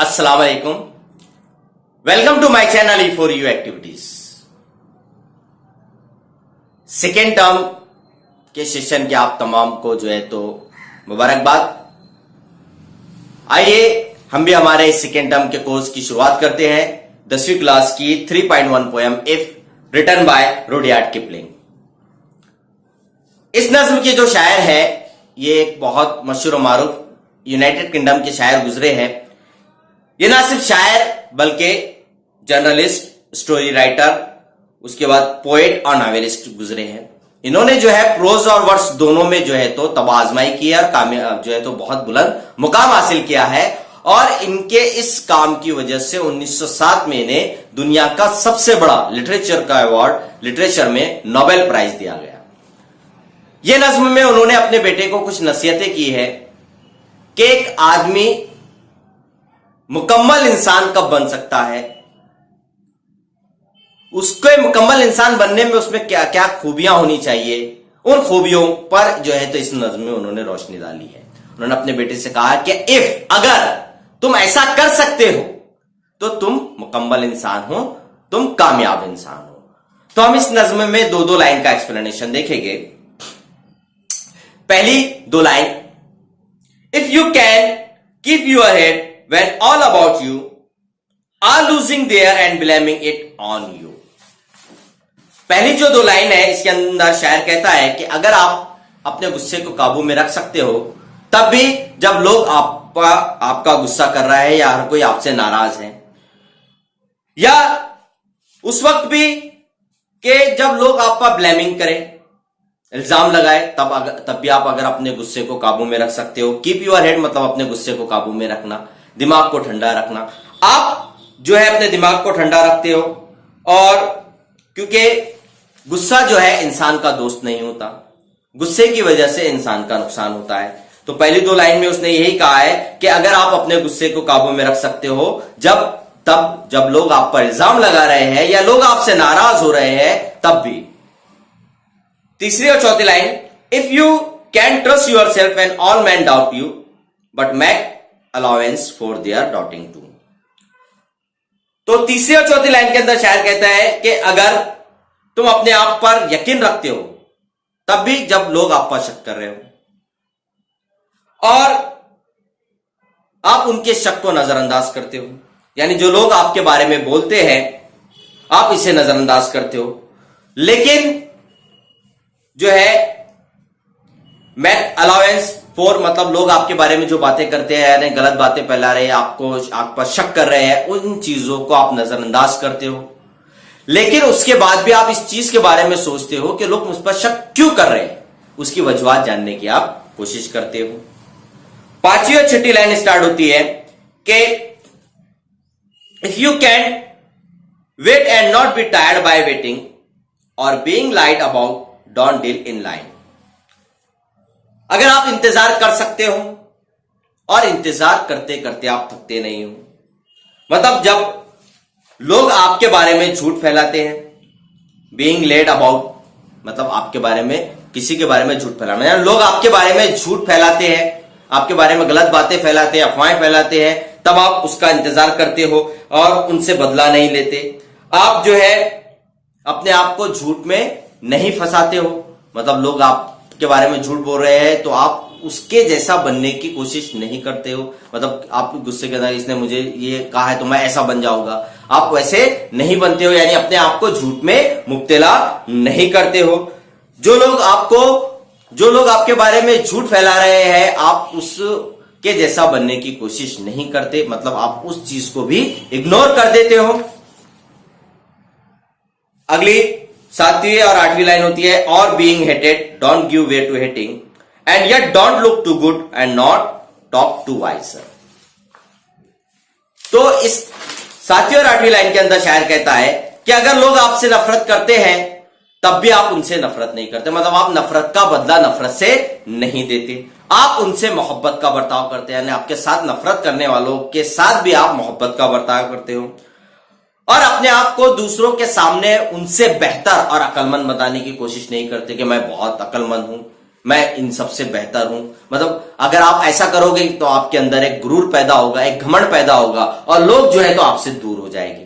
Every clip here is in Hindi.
अस्सलाम वालेकुम। Welcome to my channel E4U activities. Second term के सेशन के आप तमाम को जो है तो मुबारकबाद। आइए हम भी हमारे सेकेंड टर्म के कोर्स की शुरुआत करते हैं। 10वीं क्लास की 3.1 poem if written by Rudyard Kipling. इस नज्म के जो शायर है ये एक बहुत मशहूर और मारूफ यूनाइटेड किंगडम के शायर गुजरे हैं। ये ना सिर्फ शायर बल्कि जर्नलिस्ट, स्टोरी राइटर, उसके बाद पोएट और नॉवेलिस्ट गुजरे हैं। इन्होंने जो है प्रोज और वर्स दोनों में जो है तो तबाज़माई की है और कामयाब जो है तो बहुत बुलंद मुकाम हासिल किया है। और इनके इस काम की वजह से 1907 में इन्हें दुनिया का सबसे बड़ा लिटरेचर का अवार्ड लिटरेचर में नोबेल प्राइज दिया गया। ये नज्म में उन्होंने अपने बेटे को कुछ नसीहतें की है कि एक आदमी मुकम्मल इंसान कब बन सकता है, उसके मुकम्मल इंसान बनने में उसमें क्या क्या खूबियां होनी चाहिए, उन खूबियों पर जो है तो इस नज्म में उन्होंने रोशनी डाली है। उन्होंने अपने बेटे से कहा कि इफ अगर तुम ऐसा कर सकते हो तो तुम मुकम्मल इंसान हो, तुम कामयाब इंसान हो। तो हम इस नज्म में दो दो लाइन का एक्सप्लेनेशन देखेंगे। पहली दो line, if you can keep your head when all about you are losing there and blaming it on you। पहली जो दो लाइन है इसके अंदर शायर कहता है कि अगर आप अपने गुस्से को काबू में रख सकते हो तब भी जब लोग आपका गुस्सा कर रहा है या हर कोई आपसे नाराज है, या उस वक्त भी कि जब लोग आप पर ब्लेमिंग करें, इल्जाम लगाए, तब भी आप अगर अपने गुस्से को काबू में रख सकते हो। कीप योर हेड मतलब अपने गुस्से को काबू में रखना, दिमाग को ठंडा रखना। आप जो है अपने दिमाग को ठंडा रखते हो, और क्योंकि गुस्सा जो है इंसान का दोस्त नहीं होता, गुस्से की वजह से इंसान का नुकसान होता है। तो पहली दो लाइन में उसने यही कहा है कि अगर आप अपने गुस्से को काबू में रख सकते हो जब लोग आप पर इल्जाम लगा रहे हैं या लोग आपसे नाराज हो रहे हैं तब भी। तीसरी और चौथी line, if you can trust yourself and all men doubt you but make allowance for their doubting too. तो तीसरी और चौथी लाइन के अंदर शायर कहता है कि अगर तुम अपने आप पर यकीन रखते हो तब भी जब लोग आप पर शक कर रहे हो, और आप उनके शक को नजरअंदाज करते हो, यानी जो लोग आपके बारे में बोलते हैं आप इसे नजरअंदाज करते हो, लेकिन जो है मेक अलाउंस फॉर मतलब लोग आपके बारे में जो बातें करते हैं यानी गलत बातें फैला रहे हैं, आप पर शक कर रहे हैं, उन चीजों को आप नजरअंदाज करते हो। लेकिन उसके बाद भी आप इस चीज के बारे में सोचते हो कि लोग मुझ पर शक क्यों कर रहे हैं, उसकी वजूहात जानने की आप कोशिश करते हो। पांचवी और छठी लाइन स्टार्ट होती है कि if you can wait and not be tired by waiting और being lied about don't deal in lies. अगर आप इंतजार कर सकते हो और इंतजार करते करते आप थकते नहीं हो, मतलब जब लोग आपके बारे में झूठ फैलाते हैं, बीइंग लेड अबाउट मतलब आपके बारे में किसी के बारे में झूठ फैलाना, यानी लोग आपके बारे में झूठ फैलाते हैं, आपके बारे में गलत बातें फैलाते हैं, अफवाहें फैलाते हैं, तब आप उसका इंतजार करते हो और उनसे बदला नहीं लेते। आप जो है अपने आप को झूठ में नहीं फंसाते हो, मतलब लोग आपके बारे में झूठ बोल रहे हैं तो आप उसके जैसा बनने की कोशिश नहीं करते हो, मतलब आप गुस्से के अंदर इसने मुझे ये कहा है तो मैं ऐसा बन जाऊंगा, आप वैसे नहीं बनते हो, यानी अपने आप को झूठ में मुब्तला नहीं करते हो। जो लोग आपके बारे में झूठ फैला रहे हैं आप उसके जैसा बनने की कोशिश नहीं करते, मतलब आप उस चीज को भी इग्नोर कर देते हो। अगली सातवीं और आठवीं लाइन होती है, और being hated don't give way to hating and yet don't look too good and not talk too wiser. तो इस सातवीं और आठवीं लाइन के अंदर शायर कहता है कि अगर लोग आपसे नफरत करते हैं तब भी आप उनसे नफरत नहीं करते, मतलब आप नफरत का बदला नफरत से नहीं देते, आप उनसे मोहब्बत का बर्ताव करते हैं, यानी आपके साथ नफरत करने वालों के साथ भी आप मोहब्बत का बर्ताव करते हो, और अपने आप को दूसरों के सामने उनसे बेहतर और अक्लमंद बताने की कोशिश नहीं करते कि मैं बहुत अक्लमंद हूं, मैं इन सबसे बेहतर हूं। मतलब अगर आप ऐसा करोगे तो आपके अंदर एक गुरूर पैदा होगा, एक घमंड पैदा होगा, और लोग जो है तो आपसे दूर हो जाएंगे,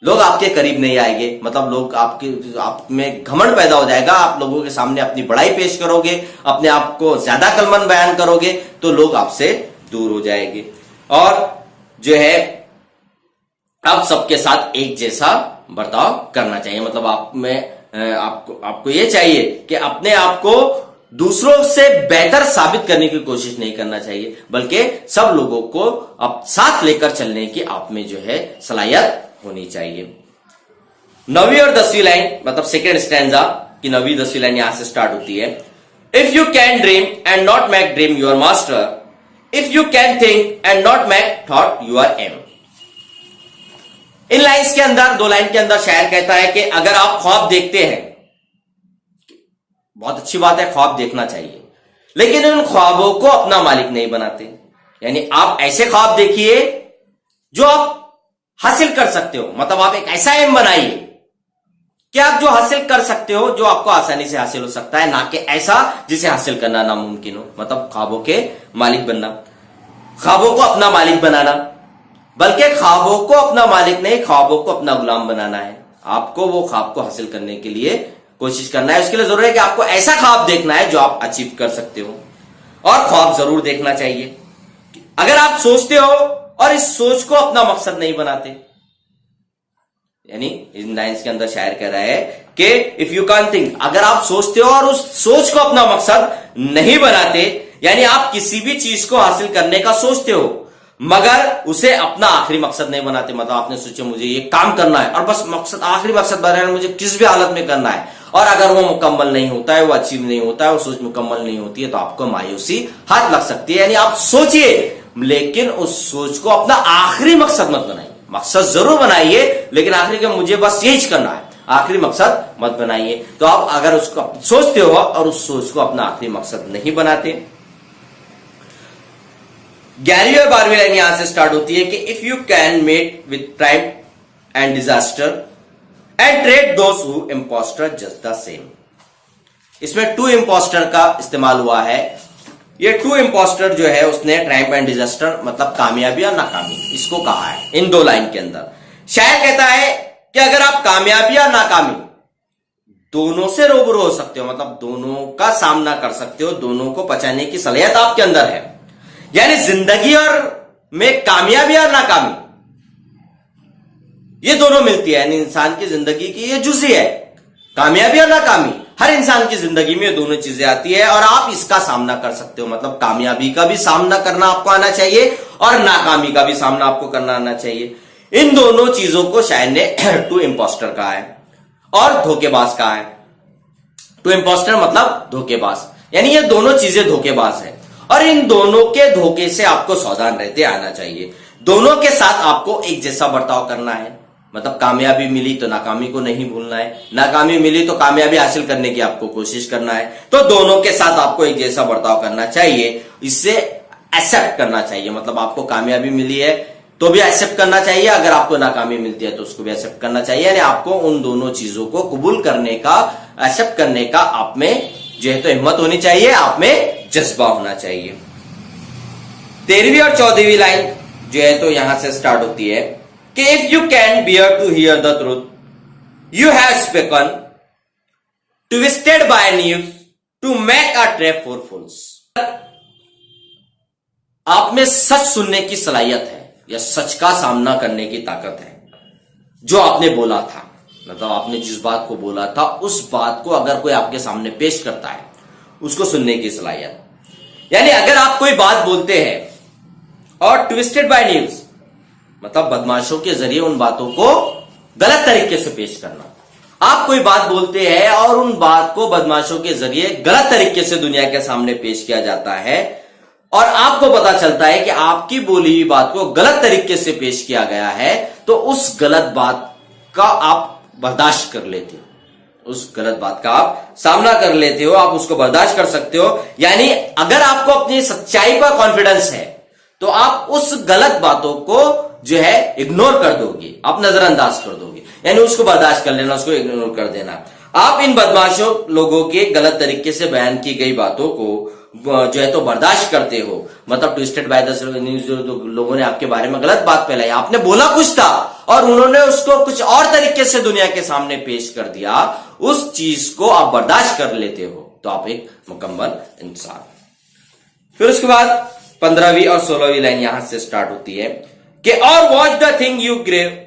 लोग आपके करीब नहीं आएंगे। मतलब लोग आप में घमंड पैदा हो जाएगा, आप लोगों के सामने अपनी बड़ाई पेश करोगे, अपने आप को ज्यादा कलमन बयान करोगे तो लोग आपसे दूर हो जाएंगे। और जो है आप सबके साथ एक जैसा बर्ताव करना चाहिए। मतलब आपको ये चाहिए कि अपने आप को दूसरों से बेहतर साबित करने की कोशिश नहीं करना चाहिए, बल्कि सब लोगों को आप साथ लेकर चलने की आप में जो है सलाहियत होनी चाहिए। 9वीं और 10वीं लाइन, मतलब सेकेंड स्टैंजा की 9वीं 10वीं लाइन यहां से स्टार्ट होती है। If you can dream and not make dream your master, if you can think and not make thought your aim. इन लाइन्स के अंदर, 2 लाइन के अंदर शायर कहता है कि अगर आप ख्वाब देखते हैं, बहुत अच्छी बात है, ख्वाब देखना चाहिए, लेकिन उन ख्वाबों को अपना मालिक नहीं बनाते। यानी आप ऐसे ख्वाब देखिए जो आप हासिल कर सकते हो। मतलब आप एक ऐसा एम बनाइए कि आप जो हासिल कर सकते हो, जो आपको आसानी से हासिल हो सकता है, ना कि ऐसा जिसे हासिल करना नामुमकिन हो। मतलब ख्वाबों के मालिक बनना, ख्वाबों को अपना मालिक बनाना, बल्कि ख्वाबों को अपना मालिक नहीं, ख्वाबों को अपना गुलाम बनाना है। आपको वो ख्वाब को हासिल करने के लिए कोशिश करना है। उसके लिए जरूरी है कि आपको ऐसा ख्वाब देखना है जो आप अचीव कर सकते हो, और ख्वाब जरूर देखना चाहिए। अगर आप सोचते हो और इस सोच को अपना मकसद नहीं बनाते, यानी इन लाइन्स के अंदर शायर कह रहा है कि इफ यू कैन थिंक, अगर आप सोचते हो और उस सोच को अपना मकसद नहीं बनाते, यानी आप किसी भी चीज को हासिल करने का सोचते हो मगर उसे अपना आखिरी मकसद नहीं बनाते। मतलब आपने सोचा मुझे ये काम करना है और बस मकसद, आखिरी मकसद बनाना है, मुझे किस भी हालत में करना है, और अगर वो मुकम्मल नहीं होता है, वो अचीव नहीं होता है, वो सोच मुकम्मल नहीं होती है, तो आपको मायूसी हाथ लग सकती है। यानी आप सोचिए, लेकिन उस सोच को अपना आखिरी मकसद मत बनाइए। मकसद जरूर बनाइए, लेकिन आखिरी का मुझे बस यही करना है, आखिरी मकसद मत बनाइए। तो आप अगर उसको सोचते हो और उस सोच को अपना आखिरी मकसद नहीं बनाते। 11वीं और 12वीं लाइन यहां से स्टार्ट होती है कि if you can met with triumph and disaster and trade those two imposter just the same. इसमें टू इम्पोस्टर का इस्तेमाल हुआ है। ये टू इम्पोस्टर जो है उसने ट्राइम्फ एंड डिजास्टर, मतलब कामयाबी और नाकामी, इसको कहा है इन 2 लाइन के अंदर। शायर कहता है कि अगर आप कामयाबी और नाकामी दोनों से रूबरू हो सकते हो, मतलब दोनों का सामना कर सकते हो, दोनों को पचाने की सलाहियत आपके अंदर है, यानी जिंदगी और में कामयाबी और नाकामी ये दोनों मिलती है। यानी इंसान की जिंदगी की ये जुज़ी है, कामयाबी और नाकामी हर इंसान की जिंदगी में ये दोनों चीजें आती है, और आप इसका सामना कर सकते हो। मतलब कामयाबी का भी सामना करना आपको आना चाहिए और नाकामी का भी सामना आपको करना आना चाहिए। इन दोनों चीजों को शायर ने टू इम्पोस्टर कहा है और धोखेबाज कहा है। टू इम्पोस्टर मतलब धोखेबाज, यानी ये दोनों चीजें धोखेबाज है, और इन दोनों के धोखे से आपको सावधान रहते आना चाहिए। दोनों के साथ आपको एक जैसा बर्ताव करना है। मतलब कामयाबी मिली तो नाकामी को नहीं भूलना है, नाकामी मिली तो कामयाबी हासिल करने की आपको कोशिश करना है। तो दोनों के साथ आपको एक जैसा बर्ताव करना चाहिए, इससे एक्सेप्ट करना चाहिए। मतलब आपको कामयाबी मिली है तो भी एक्सेप्ट करना चाहिए, अगर आपको नाकामी मिलती है तो उसको भी एक्सेप्ट करना चाहिए। यानी आपको उन दोनों चीजों को कबूल करने का, एक्सेप्ट करने का आप में जो है तो हिम्मत होनी चाहिए, आप में जज्बा होना चाहिए। 13वीं और 14वीं लाइन जो है तो यहां से स्टार्ट होती है कि if you can bear to hear the truth you have spoken, twisted by news to make a trap for fools. आप में सच सुनने की सलाहियत है या सच का सामना करने की ताकत है। जो आपने बोला था, मतलब आपने जिस बात को बोला था उस बात को अगर कोई आपके सामने पेश करता है, उसको सुनने की सलाहियत। यानी अगर आप कोई बात बोलते हैं और ट्विस्टेड बाय न्यूज मतलब बदमाशों के जरिए उन बातों को गलत तरीके से पेश करना। आप कोई बात बोलते हैं और उन बात को बदमाशों के जरिए गलत तरीके से दुनिया के सामने पेश किया जाता है, और आपको पता चलता है कि आपकी बोली हुई बात को गलत तरीके से पेश किया गया है, तो उस गलत बात का आप बर्दाश्त कर लेते हो, उस गलत बात का आप सामना कर लेते हो, आप उसको बर्दाश्त कर सकते हो। यानी अगर आपको अपनी सच्चाई पर कॉन्फिडेंस है तो आप उस गलत बातों को जो है इग्नोर कर दोगे, आप नजरअंदाज कर दोगे, यानी उसको बर्दाश्त कर लेना, उसको इग्नोर कर देना। आप इन बदमाशों लोगों के गलत तरीके से बयान की गई बातों को जो है तो बर्दाश्त करते हो। मतलब ट्विस्टेड बाय द न्यूज, जो लोगों ने आपके बारे में गलत बात फैलाई, आपने बोला कुछ था और उन्होंने उसको कुछ और तरीके से दुनिया के सामने पेश कर दिया, उस चीज को आप बर्दाश्त कर लेते हो, तो आप एक मुकम्मल इंसान। फिर उसके बाद 15वीं और 16वीं लाइन यहां से स्टार्ट होती है कि और watch the thing you gave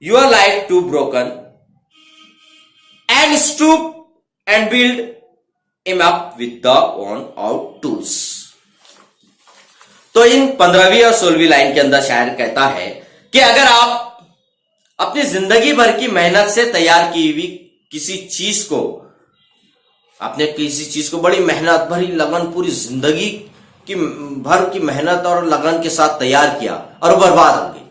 your life to broken and stoop and build him up with the worn out tools। तो इन 15वीं और 16वीं लाइन के अंदर शायर कहता है कि अगर आप अपनी जिंदगी भर की मेहनत से तैयार की हुई किसी चीज को, आपने किसी चीज को बड़ी मेहनत भरी लगन, पूरी जिंदगी की भर की मेहनत और लगन के साथ तैयार किया और बर्बाद हो गई,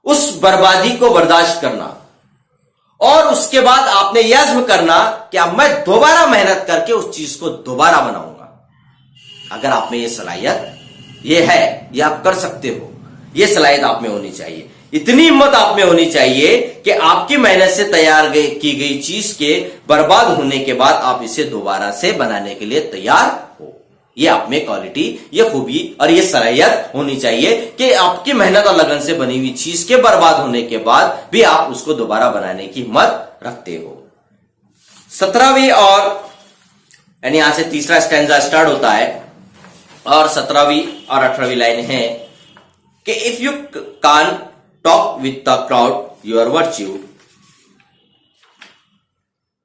उस बर्बादी को बर्दाश्त करना और उसके बाद आपने ये अज़्म करना कि अब मैं दोबारा मेहनत करके उस चीज को दोबारा बनाऊंगा। अगर आप में ये सलाहियत ये है, ये आप कर सकते हो, ये सलाहियत आप में होनी चाहिए, इतनी हिम्मत आप में होनी चाहिए कि आपकी मेहनत से तैयार की गई चीज के बर्बाद होने के बाद आप इसे दोबारा से बनाने के लिए तैयार हो। ये आप में क्वालिटी, ये खूबी और ये सलाहियत होनी चाहिए कि आपकी मेहनत और लगन से बनी हुई चीज के बर्बाद होने के बाद भी आप उसको दोबारा बनाने की हिम्मत रखते हो। 17वीं और यानी यहां से तीसरा स्टैंजा स्टार्ट होता है और 17वीं और 18वीं लाइन है कि if you can talk with the crowd your virtue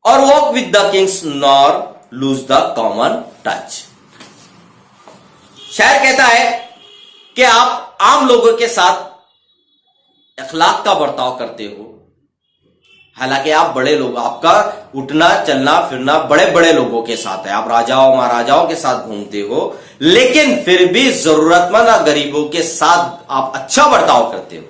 or walk with the kings nor lose the common touch. शायर कहता है कि आप आम लोगों के साथ अखलाक का बर्ताव करते हो, हालांकि आप बड़े लोग, आपका उठना चलना फिरना बड़े बड़े लोगों के साथ है, आप राजाओं महाराजाओं के साथ घूमते हो, लेकिन फिर भी जरूरतमंद और गरीबों के साथ आप अच्छा बर्ताव करते हो।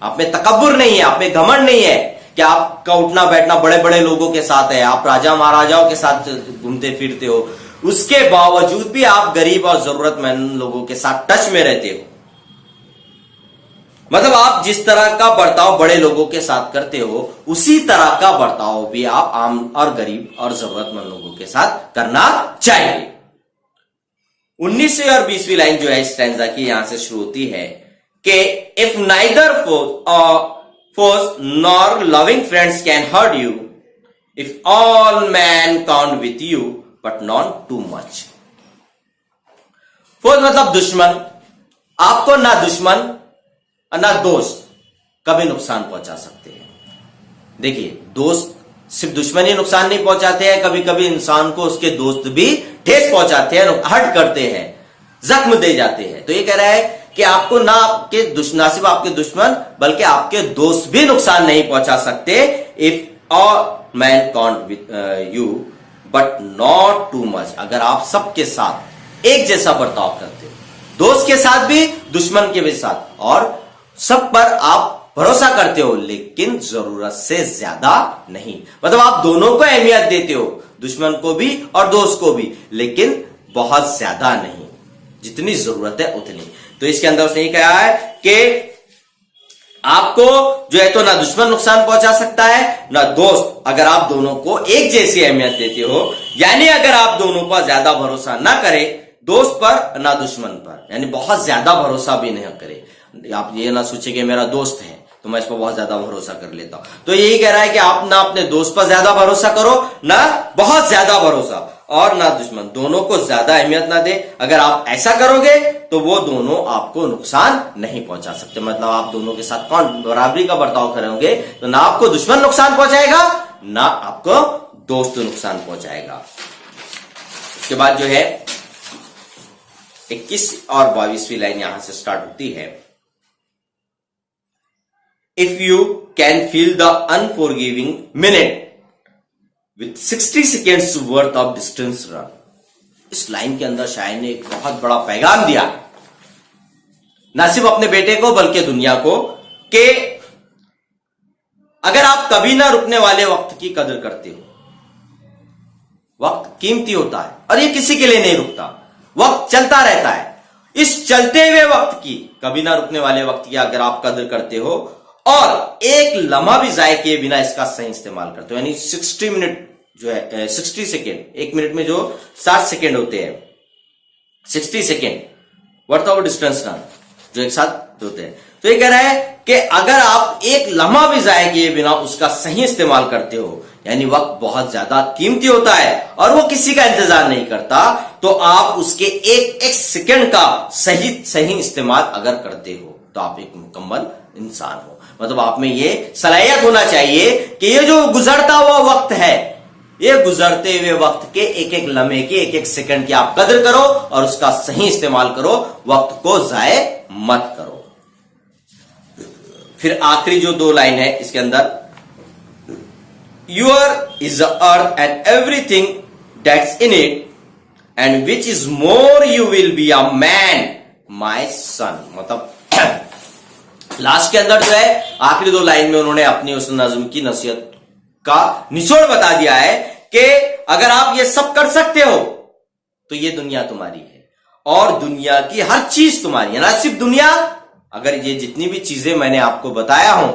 आप में तकब्बुर नहीं है, आप में घमंड नहीं है कि आपका उठना बैठना बड़े बड़े लोगों के साथ है, आप राजा महाराजाओं के साथ घूमते फिरते हो, उसके बावजूद भी आप गरीब और जरूरतमंद लोगों के साथ टच में रहते हो। मतलब आप जिस तरह का बर्ताव बड़े लोगों के साथ करते हो, उसी तरह का बर्ताव भी आप आम और गरीब और जरूरतमंद लोगों के साथ करना चाहिए। 19वीं और 20वीं लाइन जो है स्टैंजा की यहां से शुरू होती है कि if neither force nor loving friends can hurt you, if all men count with you but not too much. Force मतलब दुश्मन, आपको ना दुश्मन और ना दोस्त कभी नुकसान पहुंचा सकते हैं। देखिए, दोस्त सिर्फ दुश्मन ही नुकसान नहीं पहुंचाते हैं, कभी कभी इंसान को उसके दोस्त भी ठेस पहुंचाते हैं, हर्ट करते हैं, जख्म दे जाते हैं। तो ये कह रहा है कि आपको ना सिर्फ आपके दुश्मन बल्कि आपके दोस्त भी नुकसान नहीं पहुंचा सकते। If all men count with you but not too much, अगर आप सबके साथ एक जैसा बर्ताव करते हो, दोस्त के साथ भी दुश्मन के भी साथ, और सब पर आप भरोसा करते हो लेकिन जरूरत से ज्यादा नहीं। मतलब आप दोनों को अहमियत देते हो, दुश्मन को भी और दोस्त को भी, लेकिन बहुत ज्यादा नहीं, जितनी जरूरत है उतनी। तो इसके अंदर उसने कहा है कि आपको जो है तो ना दुश्मन नुकसान पहुंचा सकता है ना दोस्त, अगर आप दोनों को एक जैसी अहमियत देते हो। यानी अगर आप दोनों पर ज्यादा भरोसा ना करें, दोस्त पर ना दुश्मन पर, यानी बहुत ज्यादा भरोसा भी नहीं करे। आप ये ना सोचे कि मेरा दोस्त है तो मैं इस पर बहुत ज्यादा भरोसा कर लेता हूं। तो यही कह रहा है कि आप ना अपने दोस्त पर ज्यादा भरोसा करो, ना बहुत ज्यादा भरोसा, और ना दुश्मन, दोनों को ज्यादा अहमियत ना दे। अगर आप ऐसा करोगे तो वो दोनों आपको नुकसान नहीं पहुंचा सकते। मतलब आप दोनों के साथ कौन बराबरी का बर्ताव करोगे तो ना आपको दुश्मन नुकसान पहुंचाएगा ना आपको दोस्त नुकसान पहुंचाएगा। उसके बाद जो है 21 और 22वीं लाइन यहां से स्टार्ट होती है। If you can feel the unforgiving minute with 60 seconds worth of distance run. इस लाइन के अंदर शायर ने एक बहुत बड़ा पैगाम दिया, ना सिर्फ अपने बेटे को बल्कि दुनिया को, कि अगर आप कभी ना रुकने वाले वक्त की कदर करते हो, वक्त कीमती होता है और ये किसी के लिए नहीं रुकता, वक्त चलता रहता है। इस चलते हुए वक्त की, कभी ना रुकने वाले वक्त की अगर आप कदर करते हो और एक लम्हा भी जाया किए बिना इसका सही इस्तेमाल करते हो। यानी 60 मिनट जो है 60 सेकेंड, एक मिनट में जो 60 सेकेंड होते हैं, 60 second worth of distance run जो एक साथ होते हैं। तो ये कह रहा है कि अगर आप एक लम्हा भी जाया किए बिना उसका सही इस्तेमाल करते हो, यानी वक्त बहुत ज्यादा कीमती होता है और वो किसी का इंतजार नहीं करता, तो आप उसके एक एक सेकंड का सही इस्तेमाल अगर करते हो तो आप एक मुकम्मल इंसान हो। मतलब आप में ये सलाहियत होना चाहिए कि ये जो गुजरता हुआ वक्त है, ये गुजरते हुए वक्त के एक एक लम्हे के एक एक सेकंड की आप कदर करो और उसका सही इस्तेमाल करो, वक्त को जाए मत करो। फिर आखिरी जो 2 लाइन है इसके अंदर, yours is the earth and everything that's in it and which is more you will be a man my son. मतलब लास्ट के अंदर जो है आखिरी 2 लाइन में उन्होंने अपनी उस नज्म की नसीहत का निचोड़ बता दिया है कि अगर आप ये सब कर सकते हो तो ये दुनिया तुम्हारी है और दुनिया की हर चीज तुम्हारी है। ना सिर्फ दुनिया, अगर ये जितनी भी चीजें मैंने आपको बताया हूं,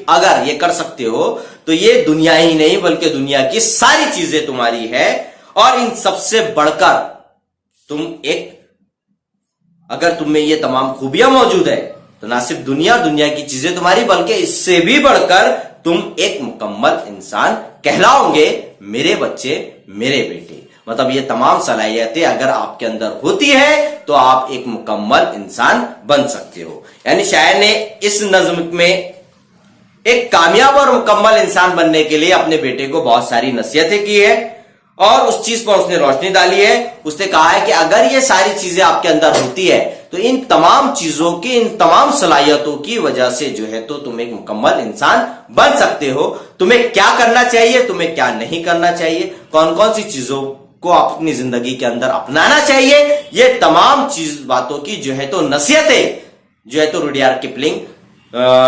अगर ये कर सकते हो तो ये दुनिया ही नहीं बल्कि दुनिया की सारी चीजें तुम्हारी है। और इन सबसे बढ़कर तुम अगर तुम में ये तमाम खूबियां मौजूद है तो ना सिर्फ दुनिया की चीजें तुम्हारी, बल्कि इससे भी बढ़कर तुम एक मुकम्मल इंसान कहलाओगे मेरे बच्चे, मेरे बेटे। मतलब ये तमाम सलाहियतें अगर आपके अंदर होती है तो आप एक मुकम्मल इंसान बन सकते हो। यानी शायर ने इस नज्म में एक कामयाब और मुकम्मल इंसान बनने के लिए अपने बेटे को बहुत सारी नसीहतें की है और उस चीज पर उसने रोशनी डाली है। उसने कहा है कि अगर ये सारी चीजें आपके अंदर होती है तो इन तमाम चीजों की, इन तमाम सलाहियतों की वजह से जो है तो तुम एक मुकम्मल इंसान बन सकते हो। तुम्हें क्या करना चाहिए, तुम्हें क्या नहीं करना चाहिए, कौन कौन सी चीजों को अपनी जिंदगी के अंदर अपनाना चाहिए, ये तमाम बातों की जो है तो नसीहतें जो है तो रुडयार्ड किपलिंग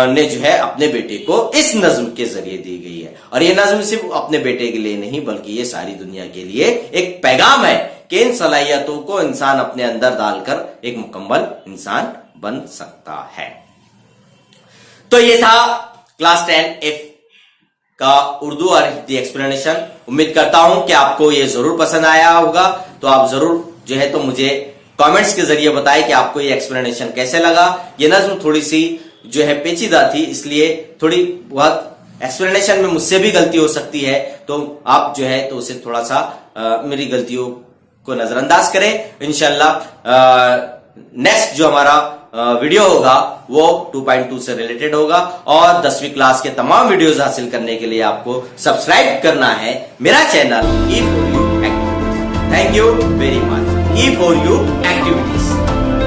ने जो है अपने बेटे को इस नज्म के जरिए दी गई है। और ये नज्म सिर्फ अपने बेटे के लिए नहीं बल्कि ये सारी दुनिया के लिए एक पैगाम है कि इन सलाहियतों को इंसान अपने अंदर डालकर एक मुकम्मल इंसान बन सकता है। तो ये था क्लास 10F का उर्दू और हिंदी एक्सप्लेनेशन। उम्मीद करता हूं कि आपको ये जरूर पसंद आया होगा। तो आप जरूर जो है तो मुझे कमेंट्स के जरिए बताएं कि आपको ये एक्सप्लेनेशन कैसे लगा। ये नज्म थोड़ी सी जो है पेचीदा थी, इसलिए थोड़ी बहुत एक्सप्लेनेशन में मुझसे भी गलती हो सकती है, तो आप जो है तो उसे थोड़ा सा मेरी गलतियों को नजरअंदाज करें। इंशाल्लाह नेक्स्ट जो हमारा वीडियो होगा वो 2.2 से रिलेटेड होगा और 10वीं क्लास के तमाम वीडियोस हासिल करने के लिए आपको सब्सक्राइब करना है मेरा channel E4U activities. Thank you very much. E4U activities.